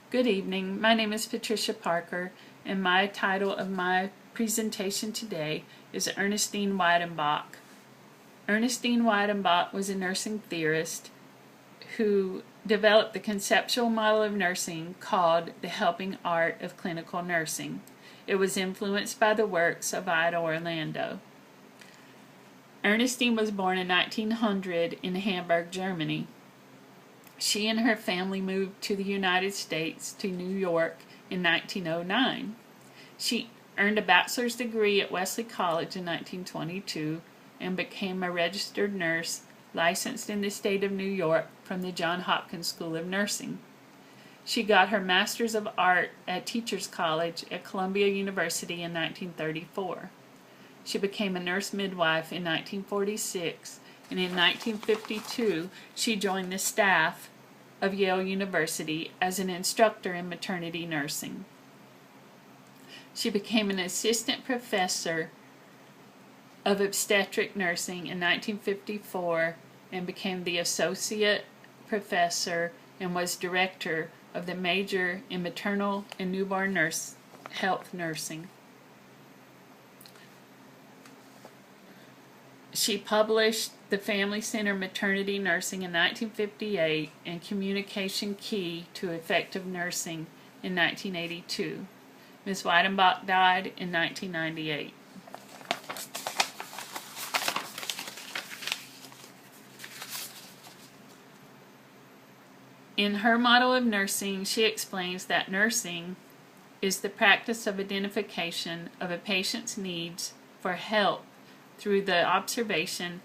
Good evening. My name is Patricia Parker, and my title of my presentation today is Ernestine Wiedenbach. Ernestine Wiedenbach was a nursing theorist who developed the conceptual model of nursing called the helping art of clinical nursing. It was influenced by the works of Ida Orlando. Ernestine was born in 1900 in Hamburg, Germany. She and her family moved to the United States, to New York, in 1909. She earned a bachelor's degree at Wesley College in 1922 and became a registered nurse licensed in the state of New York from the Johns Hopkins School of Nursing. She got her Master's of Art at Teachers College at Columbia University in 1934. She became a nurse midwife in 1946, and in 1952 she joined the staff of Yale University as an instructor in maternity nursing. She became an assistant professor of obstetric nursing in 1954 and became the associate professor and was director of the major in maternal and newborn health nursing. She published The Family Center Maternity Nursing in 1958 and Communication Key to Effective Nursing in 1982. Ms. Wiedenbach died in 1998. In her model of nursing, she explains that nursing is the practice of identification of a patient's needs for help through the observation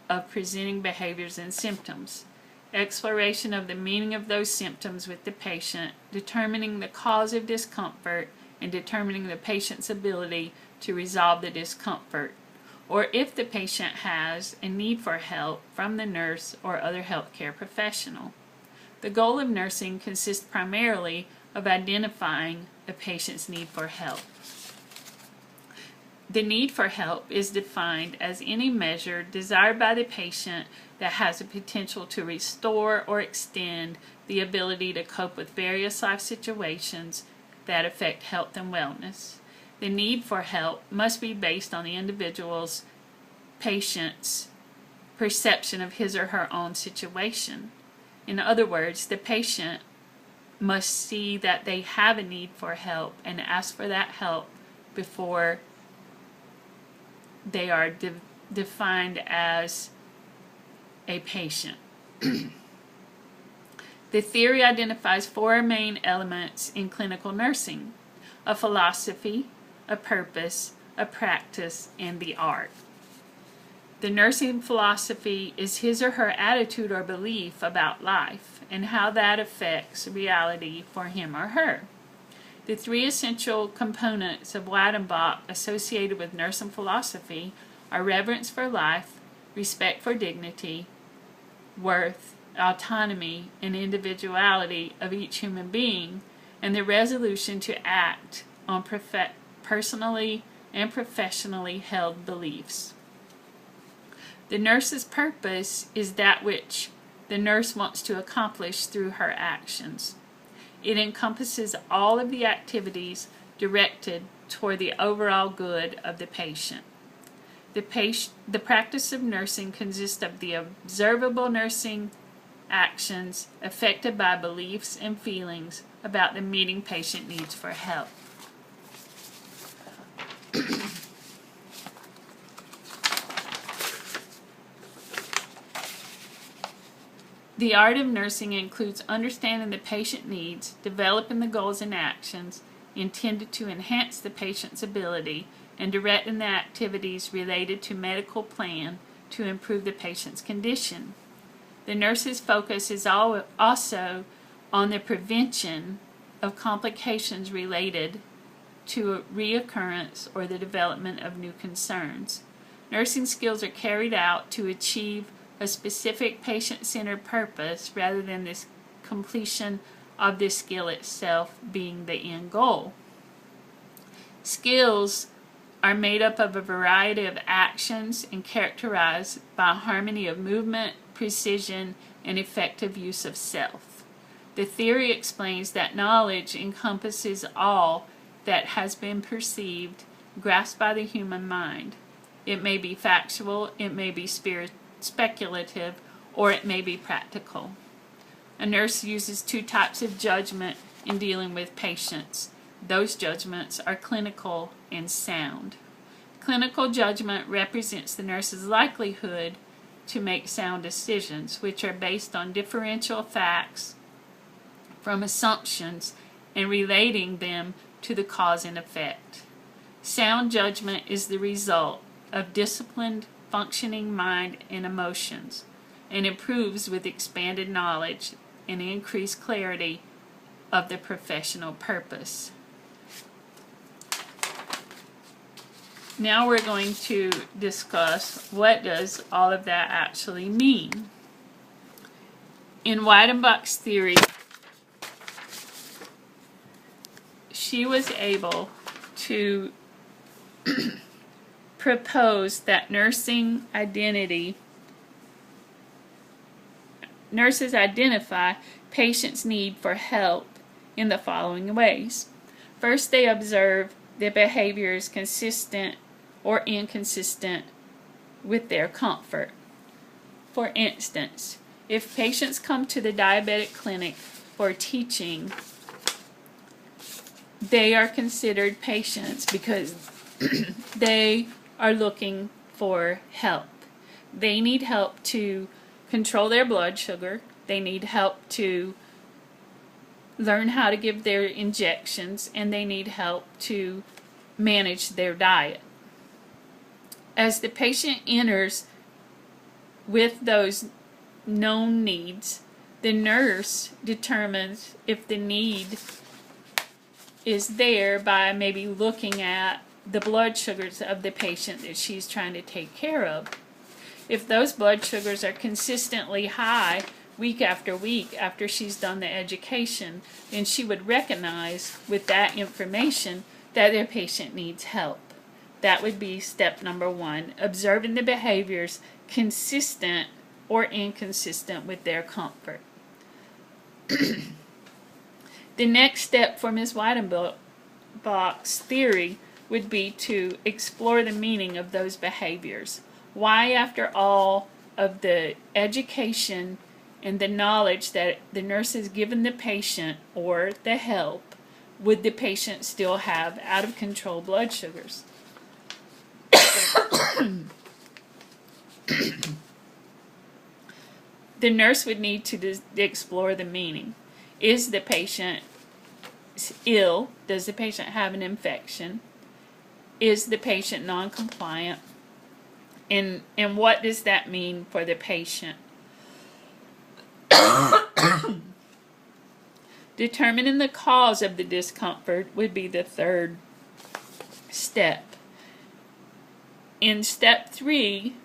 of presenting behaviors and symptoms, exploration of the meaning of those symptoms with the patient, determining the cause of discomfort, and determining the patient's ability to resolve the discomfort, or if the patient has a need for help from the nurse or other healthcare professional. The goal of nursing consists primarily of identifying a patient's need for help. The need for help is defined as any measure desired by the patient that has a potential to restore or extend the ability to cope with various life situations that affect health and wellness. The need for help must be based on the individual's patient's perception of his or her own situation. In other words, the patient must see that they have a need for help and ask for that help before they are defined as a patient. The theory identifies four main elements in clinical nursing: a philosophy, a purpose, a practice, and the art. The nursing philosophy is his or her attitude or belief about life and how that affects reality for him or her. The three essential components of Wiedenbach associated with nursing philosophy are reverence for life, respect for dignity, worth, autonomy, and individuality of each human being, and the resolution to act on personally and professionally held beliefs. The nurse's purpose is that which the nurse wants to accomplish through her actions. It encompasses all of the activities directed toward the overall good of the patient. The practice of nursing consists of the observable nursing actions affected by beliefs and feelings about the meeting patient needs for help. The art of nursing includes understanding the patient needs, developing the goals and actions intended to enhance the patient's ability, and directing the activities related to medical plan to improve the patient's condition. The nurse's focus is also on the prevention of complications related to a reoccurrence or the development of new concerns. Nursing skills are carried out to achieve a specific patient-centered purpose rather than the completion of the skill itself being the end goal. Skills are made up of a variety of actions and characterized by a harmony of movement, precision, and effective use of self. The theory explains that knowledge encompasses all that has been perceived, grasped by the human mind. It may be factual, it may be speculative, or it may be practical. A nurse uses two types of judgment in dealing with patients. Those judgments are clinical and sound. Clinical judgment represents the nurse's likelihood to make sound decisions, which are based on differential facts from assumptions and relating them to the cause and effect. Sound judgment is the result of disciplined, functioning mind and emotions, and improves with expanded knowledge and increased clarity of the professional purpose. Now we're going to discuss what does all of that actually mean. In Wiedenbach's theory, she was able to propose that nurses identify patients' need for help in the following ways. First, they observe the behaviors consistent or inconsistent with their comfort. For instance, if patients come to the diabetic clinic for teaching, they are considered patients because they are looking for help. They need help to control their blood sugar. They need help to learn how to give their injections, and they need help to manage their diet. As the patient enters with those known needs, the nurse determines if the need is there by maybe looking at the blood sugars of the patient that she's trying to take care of. If those blood sugars are consistently high week after week after she's done the education, then she would recognize with that information that their patient needs help. That would be step number one, observing the behaviors consistent or inconsistent with their comfort. The next step for Ms. Wiedenbach's theory would be to explore the meaning of those behaviors. Why, after all of the education and the knowledge that the nurse has given the patient or the help, would the patient still have out of control blood sugars? The nurse would need to explore the meaning. Is the patient ill? Does the patient have an infection? Is the patient non-compliant? And what does that mean for the patient? Determining the cause of the discomfort would be the third step. In step 3,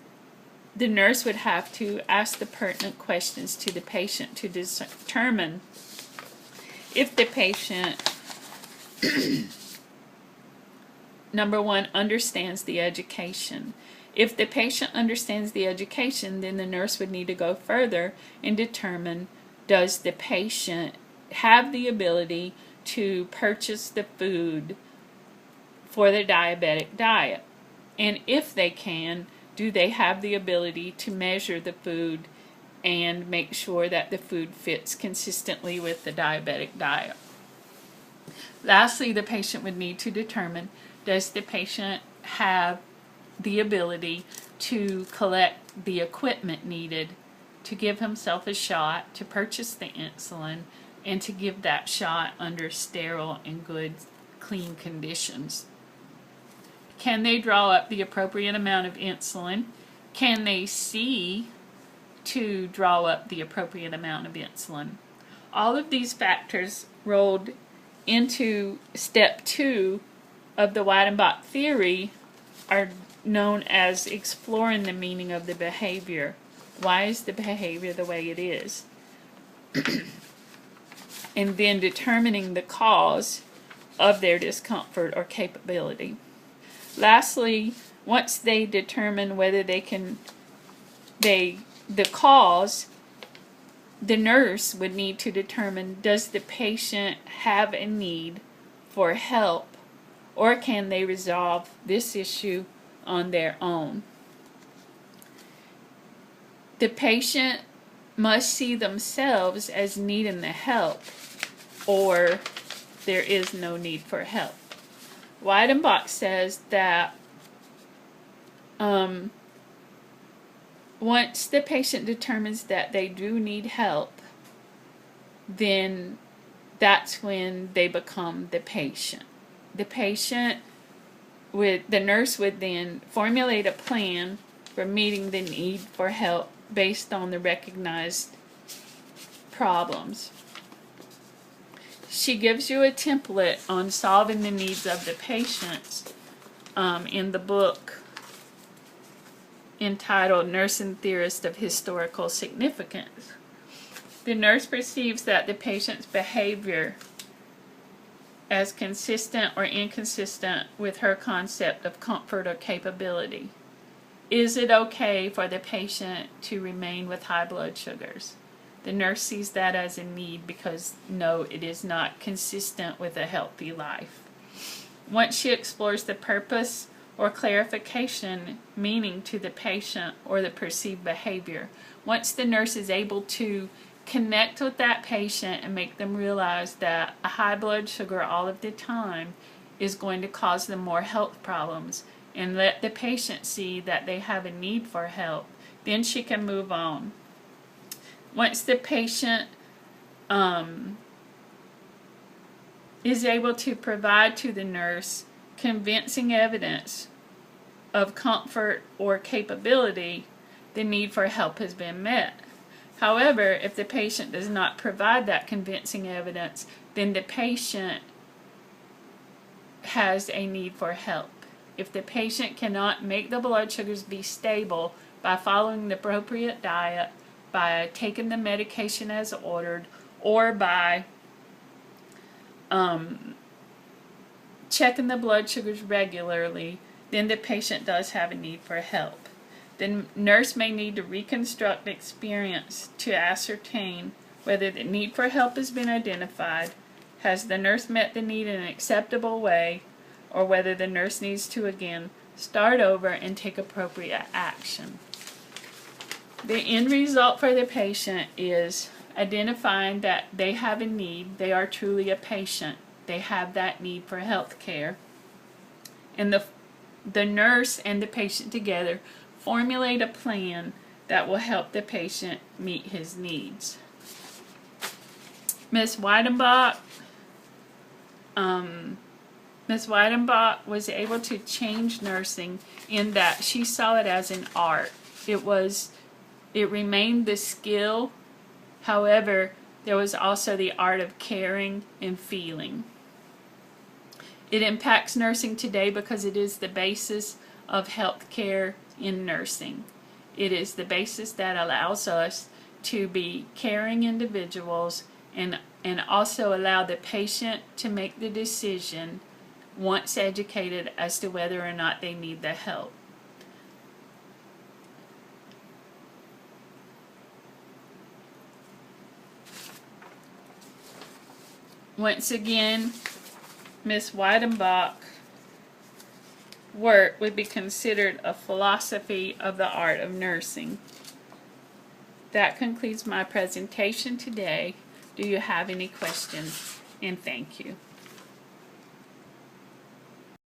the nurse would have to ask the pertinent questions to the patient to determine if the patient, number one, understands the education. If the patient understands the education, then the nurse would need to go further and determine, does the patient have the ability to purchase the food for the diabetic diet? And if they can, do they have the ability to measure the food and make sure that the food fits consistently with the diabetic diet? Lastly, the patient would need to determine, does the patient have the ability to collect the equipment needed to give himself a shot, to purchase the insulin, and to give that shot under sterile and good, clean conditions? Can they draw up the appropriate amount of insulin? Can they see to draw up the appropriate amount of insulin? All of these factors rolled into step 2 of the Wiedenbach theory are known as exploring the meaning of the behavior. Why is the behavior the way it is? And then determining the cause of their discomfort or capability. Lastly, once they determine whether they can, the cause, the nurse would need to determine, does the patient have a need for help, or can they resolve this issue on their own? The patient must see themselves as needing the help, or there is no need for help. Wiedenbach says that once the patient determines that they do need help, then that's when they become the patient. The nurse would then formulate a plan for meeting the need for help based on the recognized problems. She gives you a template on solving the needs of the patients in the book entitled Nursing Theorist of Historical Significance. The nurse perceives that the patient's behavior as consistent or inconsistent with her concept of comfort or capability. Is it okay for the patient to remain with high blood sugars? The nurse sees that as a need because, no, it is not consistent with a healthy life. Once she explores the purpose or clarification meaning to the patient or the perceived behavior, once the nurse is able to connect with that patient and make them realize that a high blood sugar all of the time is going to cause them more health problems, and let the patient see that they have a need for help, then she can move on. Once the patient is able to provide to the nurse convincing evidence of comfort or capability, the need for help has been met. However, if the patient does not provide that convincing evidence, then the patient has a need for help. If the patient cannot make the blood sugars be stable by following the appropriate diet, by taking the medication as ordered, or by checking the blood sugars regularly, then the patient does have a need for help. The nurse may need to reconstruct the experience to ascertain whether the need for help has been identified, has the nurse met the need in an acceptable way, or whether the nurse needs to again start over and take appropriate action. The end result for the patient is identifying that they have a need, they are truly a patient, they have that need for health care, and the nurse and the patient together formulate a plan that will help the patient meet his needs. Ms. Wiedenbach was able to change nursing in that she saw it as an art. It remained the skill, however, there was also the art of caring and feeling. It impacts nursing today because it is the basis of health care in nursing. It is the basis that allows us to be caring individuals and also allow the patient to make the decision once educated as to whether or not they need the help. Once again, Ms. Wiedenbach's work would be considered a philosophy of the art of nursing. That concludes my presentation today. Do you have any questions? And thank you.